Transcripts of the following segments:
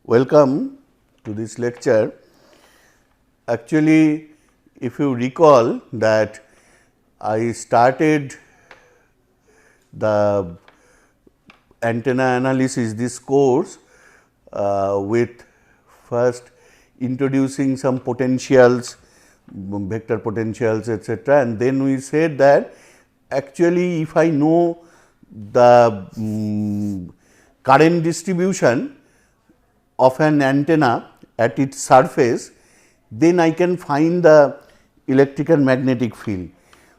Welcome to this lecture. Actually, if you recall that I started the antenna analysis, this course with first introducing some potentials, vector potentials, etc. And then we said that actually if I know the current distribution of an antenna at its surface, then I can find the electric and magnetic field.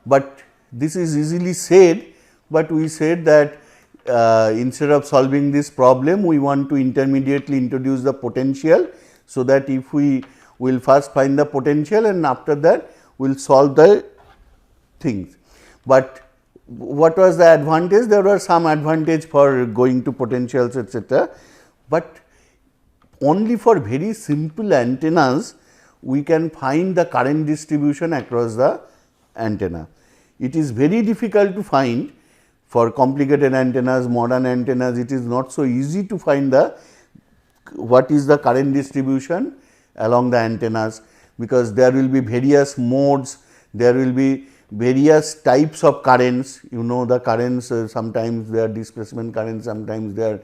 But this is easily said, but we said that instead of solving this problem, we want to intermediately introduce the potential, so that if we will first find the potential and after that we will solve the things. But what was the advantage? There were some advantage for going to potentials, etc. But only for very simple antennas we can find the current distribution across the antenna. It is very difficult to find for complicated antennas, modern antennas. It is not so easy to find what is the current distribution along the antennas, because there will be various modes, there will be various types of currents. You know the currents, sometimes they are displacement currents, sometimes they are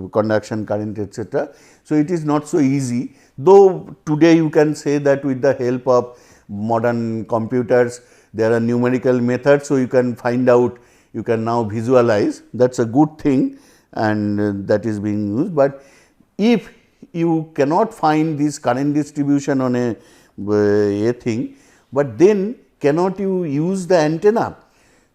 conduction current, etc. So, it is not so easy, though today you can say that with the help of modern computers there are numerical methods. So, you can find out, you can now visualize, that is a good thing and that is being used. But if you cannot find this current distribution on a thing, but then cannot you use the antenna?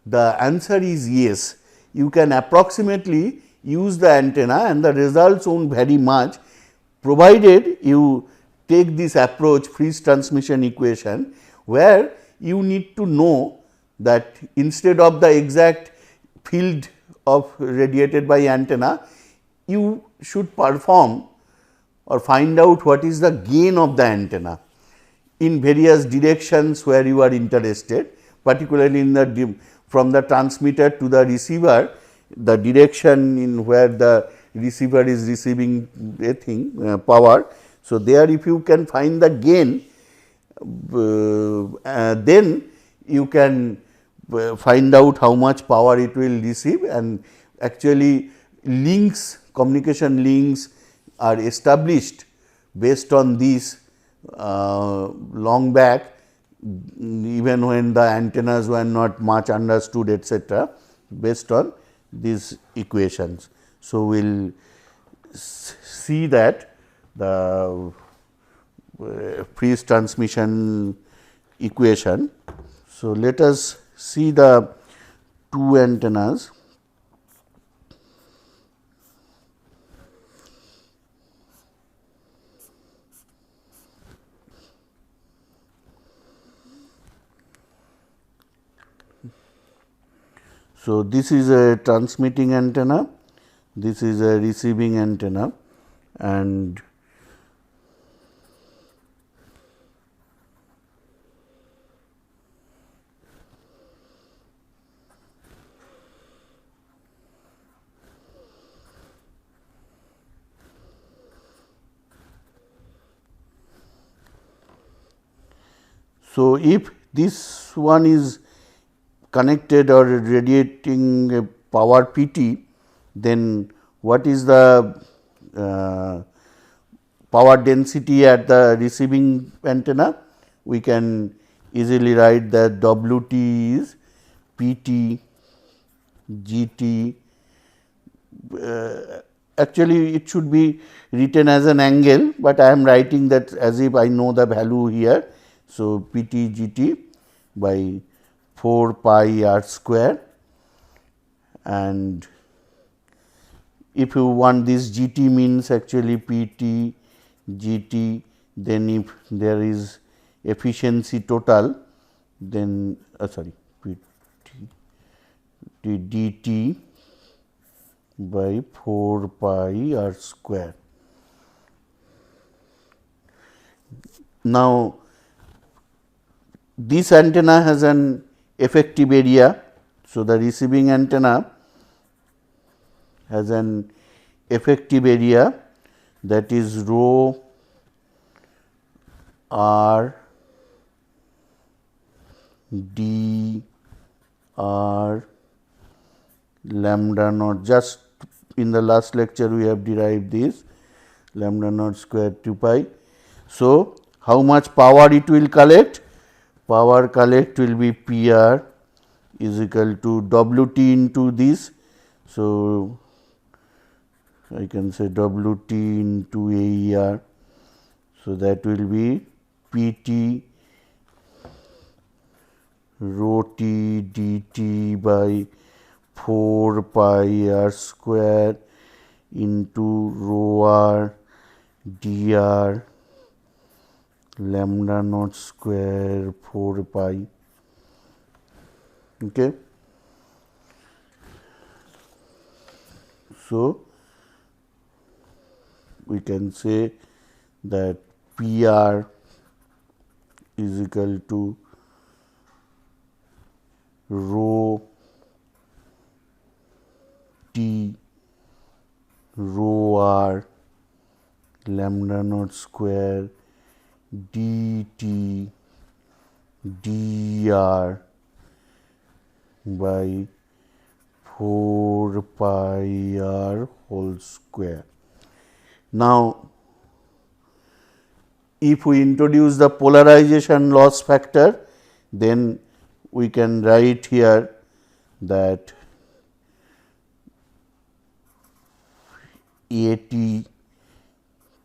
The answer is yes, you can approximately use the antenna and the results won't vary much, provided you take this approach, Friss transmission equation, where you need to know that instead of the exact field of radiated by antenna, you should perform or find out what is the gain of the antenna in various directions where you are interested, particularly in the from the transmitter to the receiver, the direction in where the receiver is receiving a thing, power. So, there if you can find the gain, then you can find out how much power it will receive, and actually links, communication links are established based on this long back, even when the antennas were not much understood, etc., based on these equations. So, we will see that the Friss transmission equation. So, let us see the two antennas. So, this is a transmitting antenna, this is a receiving antenna, and so if this one is connected or radiating a power Pt, then what is the power density at the receiving antenna? We can easily write that Wt is Pt Gt. Actually, it should be written as an angle, but I am writing that as if I know the value here. So, Pt Gt by 4 pi r square, and if you want this Gt means actually Pt Gt, then if there is efficiency total, then Pt dt by 4 pi r square. Now, this antenna has an effective area. So, the receiving antenna has an effective area. that is rho r d r lambda naught. Just in the last lecture we have derived this lambda naught square 2 pi. So, how much power it will collect? Power collect will be PR is equal to Wt into this. So, I can say Wt into AER. So, that will be Pt rho t dt by 4 pi r square into rho r dr lambda naught square 4 pi. Okay. So, we can say that PR is equal to rho t rho r lambda naught square dt dr by 4 pi r whole square. Now, if we introduce the polarization loss factor, then we can write here that AT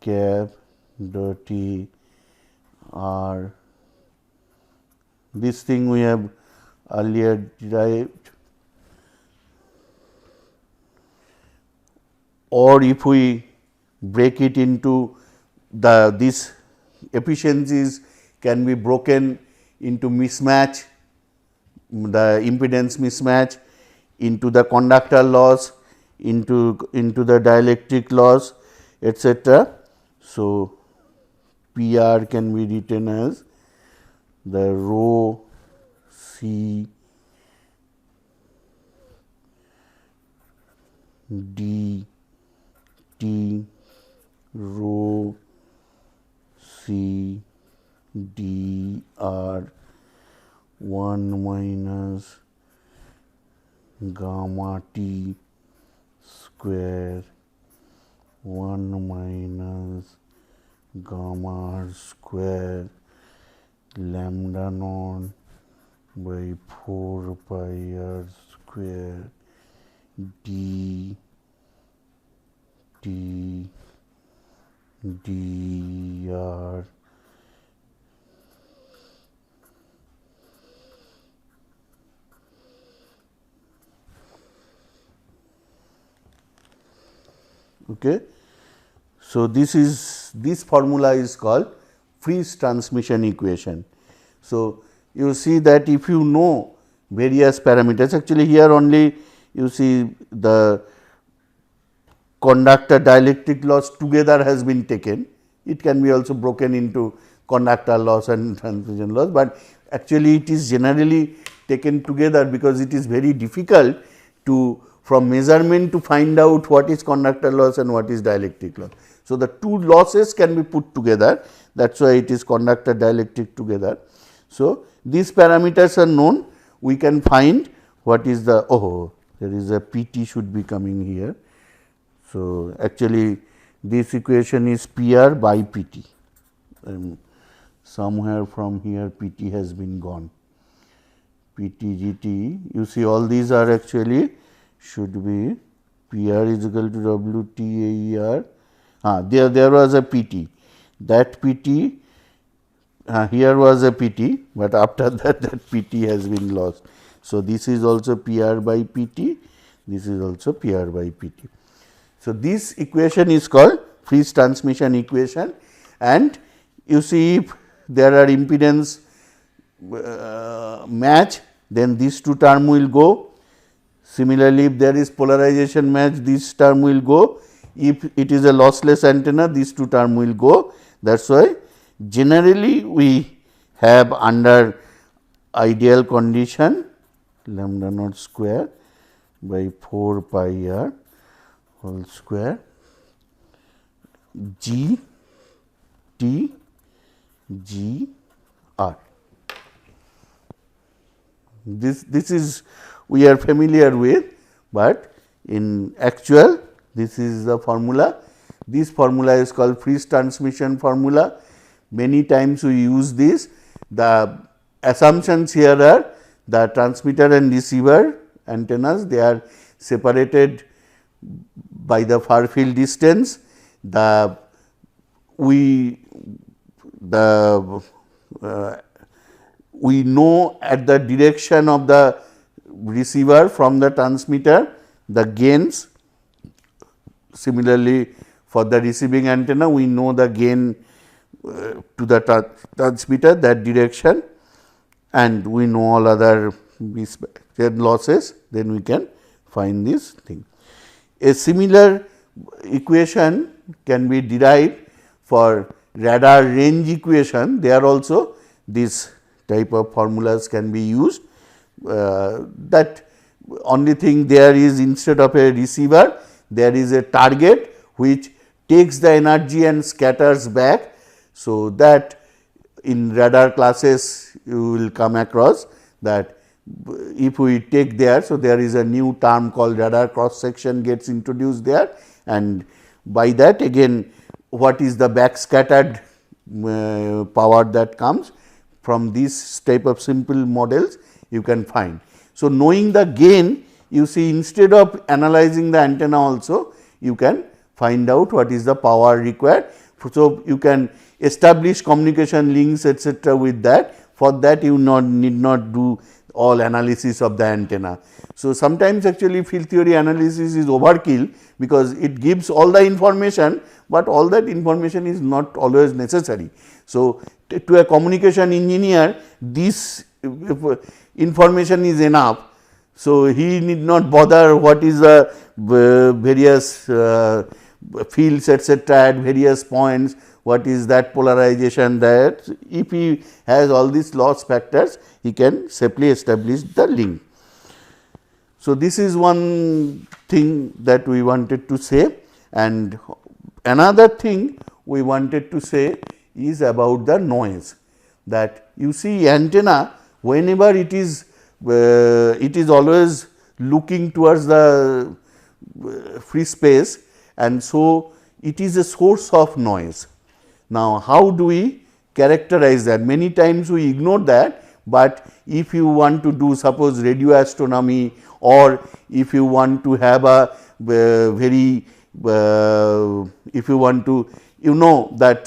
cap dot A R, this thing we have earlier derived, or if we break it into these efficiencies can be broken into mismatch, the impedance mismatch, into the conductor loss, into the dielectric loss, etc. So, PR can be written as the rho C d t rho C d r 1 minus gamma t square 1 minus gamma r square lambda naught by 4 pi r square d t dr okay. So, this formula is called Friss transmission equation. So, you see that if you know various parameters, actually here only you see the conductor dielectric loss together has been taken. It can be also broken into conductor loss and transmission loss, but actually it is generally taken together because it is very difficult to from measurement to find out what is conductor loss and what is dielectric loss. So, the two losses can be put together, that is why it is conductor dielectric together. So, these parameters are known, we can find what is the, there is a PT should be coming here. So, actually this equation is PR by PT, somewhere from here PT has been gone, PT GT, you see all these are actually should be PR is equal to WT AER, there was a PT, that PT here was a PT, but after that PT has been lost. So, this is also PR by PT, this is also PR by PT. So, this equation is called Friss transmission equation, and you see if there are impedance match, then these two term will go. Similarly, if there is polarization match, this term will go. If it is a lossless antenna, these two term will go. That is why generally we have under ideal condition lambda naught square by 4 pi r whole square G T G R. This is we are familiar with, but in actual this is the formula. This formula is called Friss transmission formula. Many times we use this. The assumptions here are the transmitter and receiver antennas, they are separated by the far field distance. We know at the direction of the receiver from the transmitter the gains. Similarly, for the receiving antenna we know the gain to the transmitter, that direction, and we know all other losses, then we can find this thing. A similar equation can be derived for radar range equation. There also this type of formulas can be used. That only thing there is, instead of a receiver there is a target which takes the energy and scatters back. So, that in radar classes you will come across that if we take there. So, there is a new term called radar cross section gets introduced there, and by that again what is the back scattered power that comes from this type of simple models you can find. So, knowing the gain, you see, instead of analyzing the antenna also you can find out what is the power required. So, you can establish communication links etc. with that. For that you need not do all analysis of the antenna. So, sometimes actually field theory analysis is overkill, because it gives all the information, but all that information is not always necessary. So, to a communication engineer this information is enough. So, he need not bother what is the various fields etc. at various points, what is that polarization, that if he has all these loss factors he can safely establish the link. So, this is one thing that we wanted to say, and another thing we wanted to say is about the noise, that you see antenna whenever it is always looking towards the free space, and so it is a source of noise. Now, how do we characterize that? Many times we ignore that, but if you want to do suppose radio astronomy, or if you want to have a very if you want to that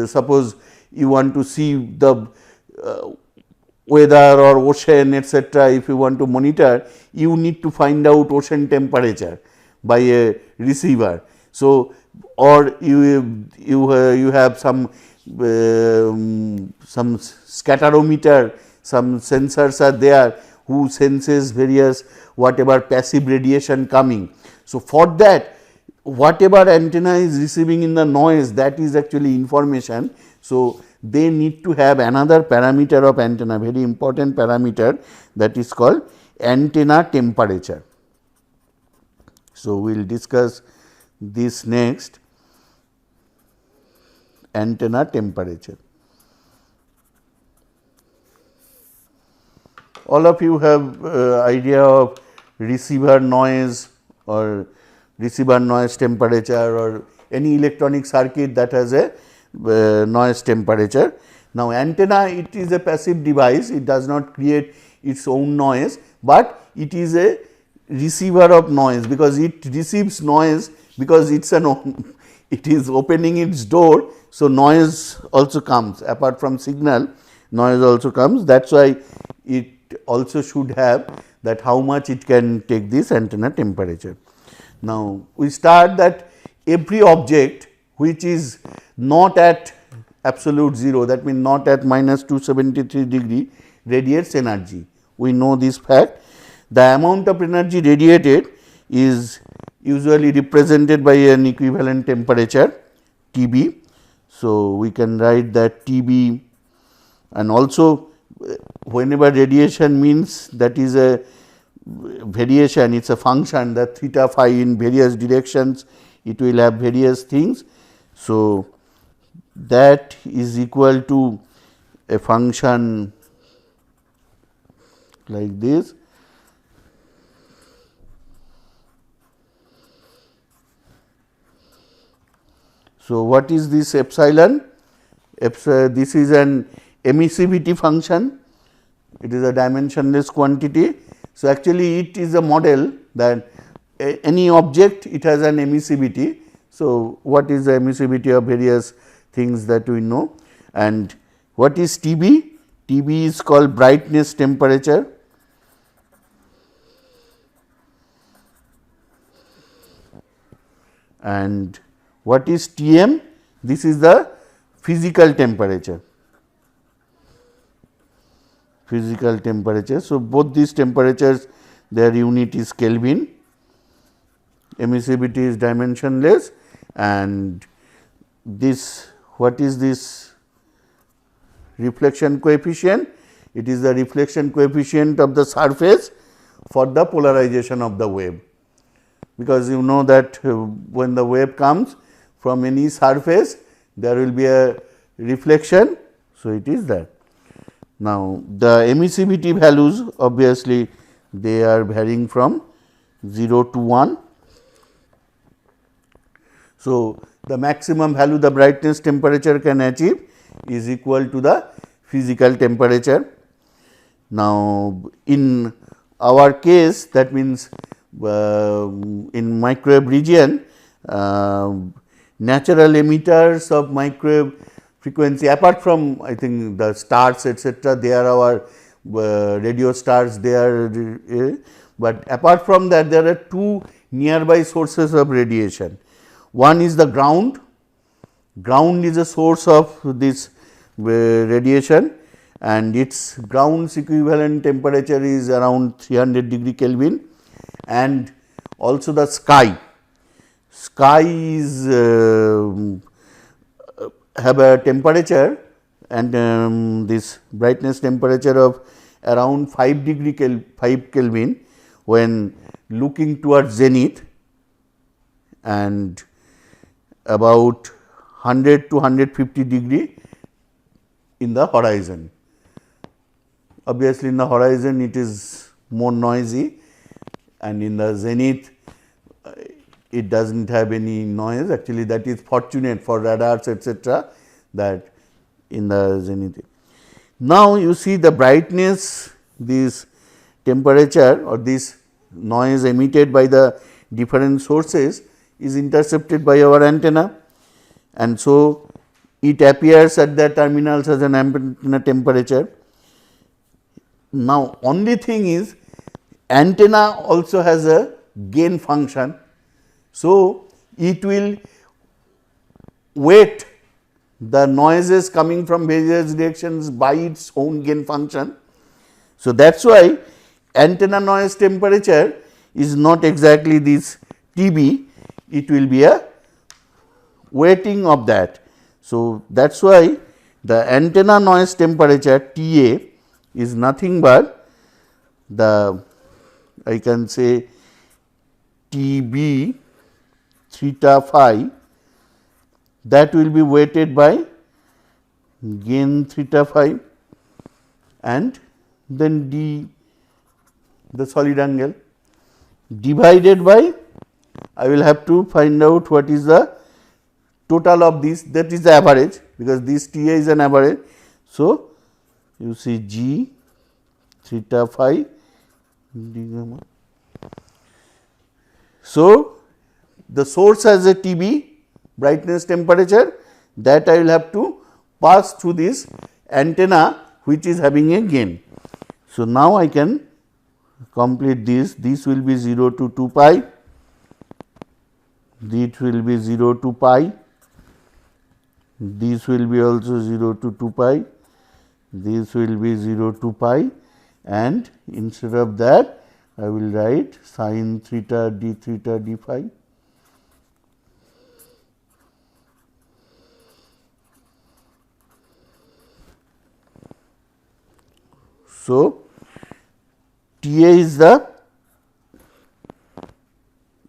suppose you want to see the weather or ocean etc., if you want to monitor, you need to find out ocean temperature by a receiver. So, or you have some scatterometer, some sensors are there who senses various whatever passive radiation coming. So, for that whatever antenna is receiving in the noise, that is actually information. So, they need to have another parameter of antenna, very important parameter, that is called antenna temperature. So, we will discuss this next, antenna temperature. All of you have idea of receiver noise or receiver noise temperature, or any electronic circuit that has a noise temperature. Now, antenna, it is a passive device, it does not create its own noise, but it is a receiver of noise, because it receives noise, because it is opening its door. So, noise also comes, apart from signal, noise also comes. That is why it also should have that how much it can take this antenna temperature. Now, we start that every object which is not at absolute 0, that means not at minus 273 degree, radiates energy. We know this fact. The amount of energy radiated is usually represented by an equivalent temperature Tb. So, we can write that Tb, and also whenever radiation means that is a variation, it is a function, that theta phi in various directions, it will have various things. So, that is equal to a function like this. So, what is this epsilon? This is an emissivity function, it is a dimensionless quantity. So, actually it is a model that any object it has an emissivity. So, what is the emissivity of various things that we know, and what is TB? TB is called brightness temperature. And what is Tm? This is the physical temperature. Physical temperature. So, both these temperatures, their unit is Kelvin, emissivity is dimensionless, and this, what is this reflection coefficient? It is the reflection coefficient of the surface for the polarization of the wave, because you know that when the wave comes from any surface, there will be a reflection. So, it is that. Now, the emissivity values, obviously they are varying from 0 to 1. So, the maximum value the brightness temperature can achieve is equal to the physical temperature. Now, in our case, that means in microwave region, natural emitters of microwave frequency, apart from I think the stars etc., they are our radio stars, they are, but apart from that there are two nearby sources of radiation. One is the ground. Ground is a source of this radiation, and its ground's equivalent temperature is around 300 degree Kelvin, and also the sky. Sky is have a temperature and this brightness temperature of around 5 degree 5 Kelvin when looking towards zenith, and about 100 to 150 degree in the horizon. Obviously, in the horizon it is more noisy, and in the zenith it does not have any noise. Actually, that is fortunate for radars etc., that in the zenith. Now, you see the brightness, this temperature or this noise emitted by the different sources is intercepted by our antenna, and so it appears at the terminals as an antenna temperature. Now, only thing is antenna also has a gain function. So, it will weight the noises coming from various directions by its own gain function. So, that is why antenna noise temperature is not exactly this TB, it will be a weighting of that. So, that is why the antenna noise temperature TA is nothing but the, I can say, TB theta phi, that will be weighted by gain theta phi, and then D, the solid angle, divided by, I will have to find out what is the total of this, that is the average, because this TA is an average. So, you see G theta phi d gamma. So, the source has a TB brightness temperature, that I will have to pass through this antenna which is having a gain. So, now I can complete this will be 0 to 2 pi, this will be 0 to pi, this will be also 0 to 2 pi, this will be 0 to pi, and instead of that I will write sin theta d phi. So, TA is the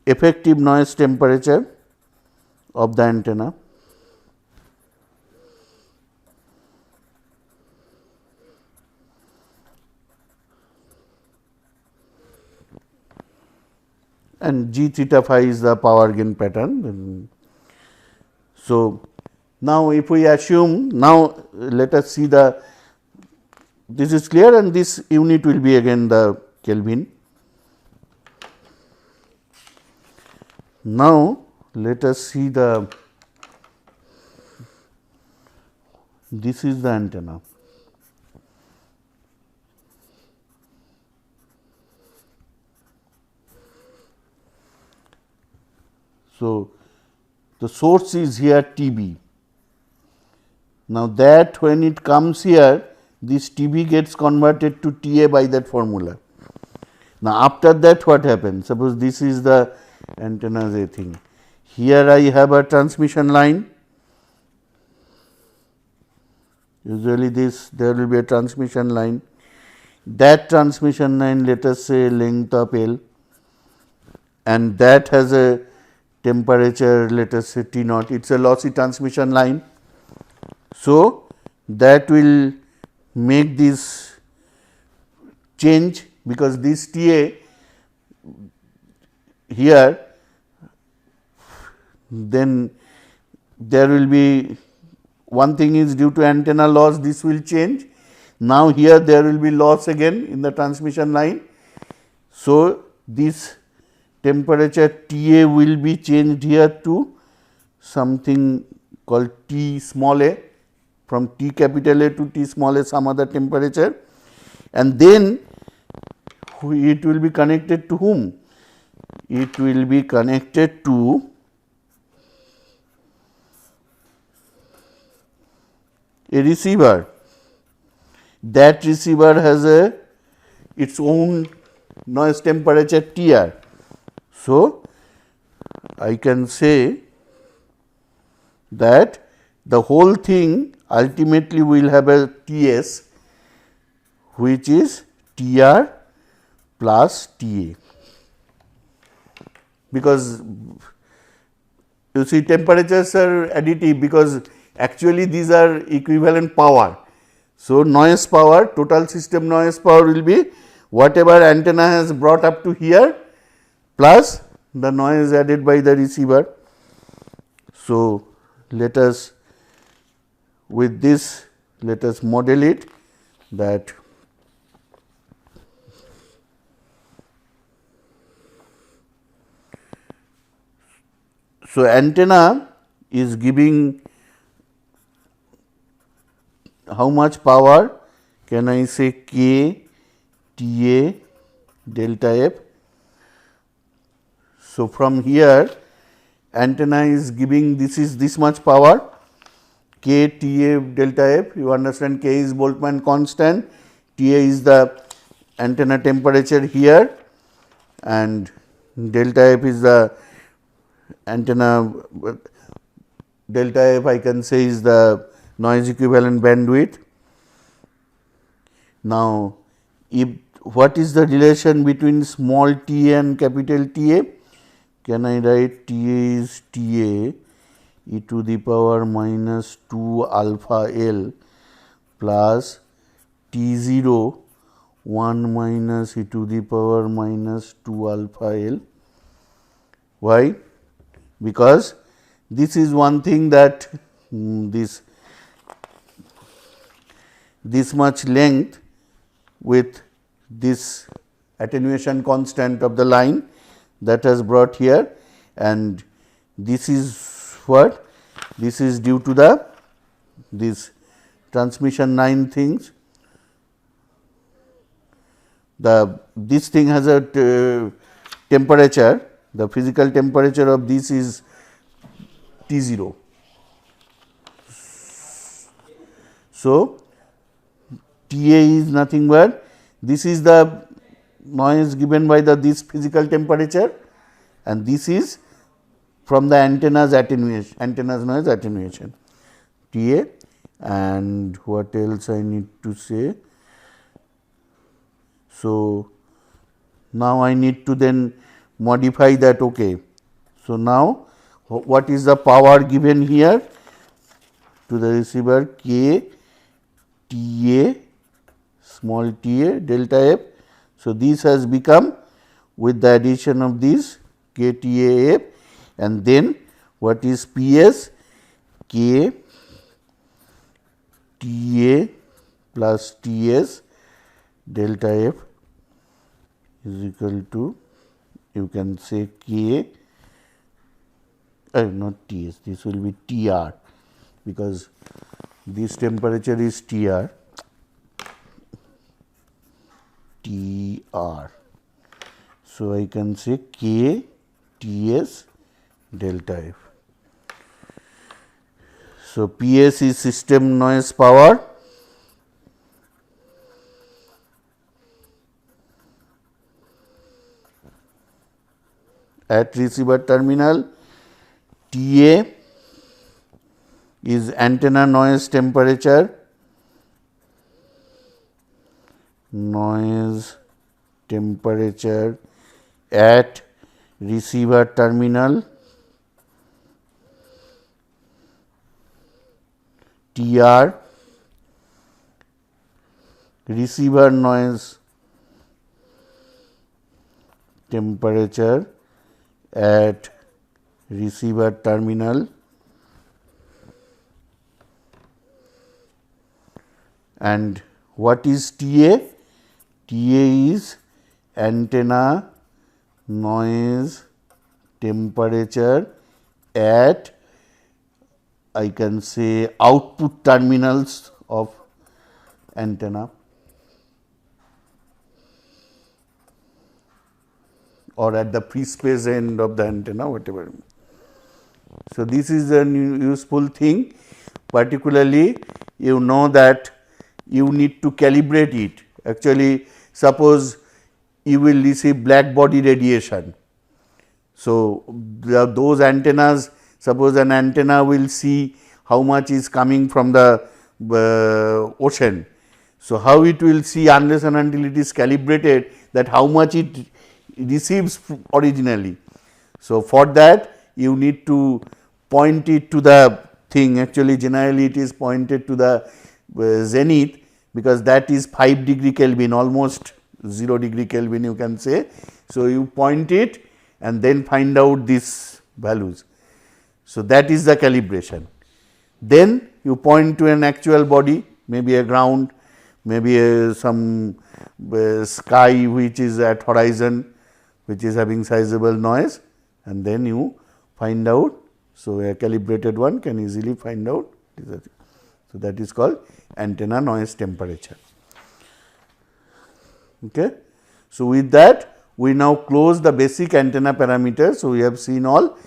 effective noise temperature of the antenna. and g theta phi is the power gain pattern. So, now if we assume, now let us see the, this is clear, and this unit will be again the Kelvin. Now, let us see the, this is the antenna. So, the source is here TB. Now, that when it comes here, this TB gets converted to TA by that formula. Now, after that what happens? Suppose this is the antenna's a thing. Here I have a transmission line. Usually this, there will be a transmission line. That transmission line, let us say length of L, and that has a temperature, let us say T naught. It is a lossy transmission line. So, that will make this change, because this TA here, then there will be, one thing is due to antenna loss, this will change. Now, here there will be loss again in the transmission line. So, this temperature TA will be changed here to something called T small a, from T capital A to T small a, some other temperature, and then it will be connected to whom? It will be connected to a receiver. That receiver has a its own noise temperature TR. So, I can say that the whole thing ultimately will have a TS, which is TR plus TA, because you see temperatures are additive, because actually these are equivalent power. So, noise power, total system noise power will be whatever antenna has brought up to here plus the noise added by the receiver. So, let us, with this, let us model it, that so antenna is giving how much power? Can I say K TA delta F? So, from here antenna is giving, this is this much power, K TA delta F. You understand, K is Boltzmann constant, TA is the antenna temperature here, and delta F is the antenna, delta F I can say is the noise equivalent bandwidth. Now, if what is the relation between small t and capital TA? Can I write TA is TA e to the power minus 2 alpha L plus T0 1 minus e to the power minus 2 alpha L. Why? Because this is one thing that this much length with this attenuation constant of the line that has brought here, and this is what? This is due to the this transmission line things. This thing has a temperature, the physical temperature of this is T0. So, TA is nothing but this is the noise given by the this physical temperature, and this is from the antenna's attenuation, antenna's noise attenuation TA. And what else I need to say? So, now I need to then modify that. Okay. So, now what is the power given here to the receiver? K TA small TA delta F. So, this has become, with the addition of this, KTAF, and then what is PS? K TA plus TS delta F is equal to, you can say K, not TS, this will be TR, because this temperature is TR, So, I can say K TS delta F. So, PS is system noise power, at receiver terminal. TA is antenna noise temperature, at receiver terminal. TR, receiver noise temperature at receiver terminal, and what is TA? TA is antenna noise temperature at, I can say, output terminals of antenna, or at the free space end of the antenna, whatever. So, this is a useful thing, particularly you know that you need to calibrate it. Actually, suppose you will receive black body radiation. So, those antennas, suppose an antenna will see how much is coming from the ocean. So, how it will see unless and until it is calibrated that how much it receives originally. So, for that you need to point it to the thing, actually generally it is pointed to the zenith, because that is 5 degree Kelvin, almost 0 degree Kelvin you can say. So, you point it and then find out these values. So, that is the calibration. Then you point to an actual body, maybe a ground, maybe some sky which is at horizon, which is having sizable noise, and then you find out. So, a calibrated one can easily find out. So, that is called antenna noise temperature. Okay. So, with that we now close the basic antenna parameters. So, we have seen all.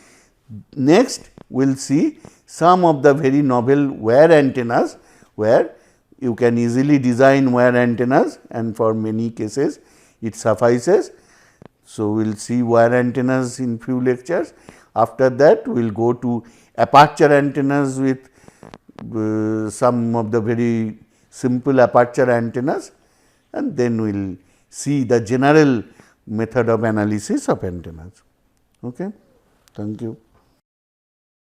Next we will see some of the very novel wire antennas, where you can easily design wire antennas, and for many cases it suffices. So, we will see wire antennas in few lectures. After that we will go to aperture antennas with some of the very simple aperture antennas, and then we will see the general method of analysis of antennas. Okay. Thank you.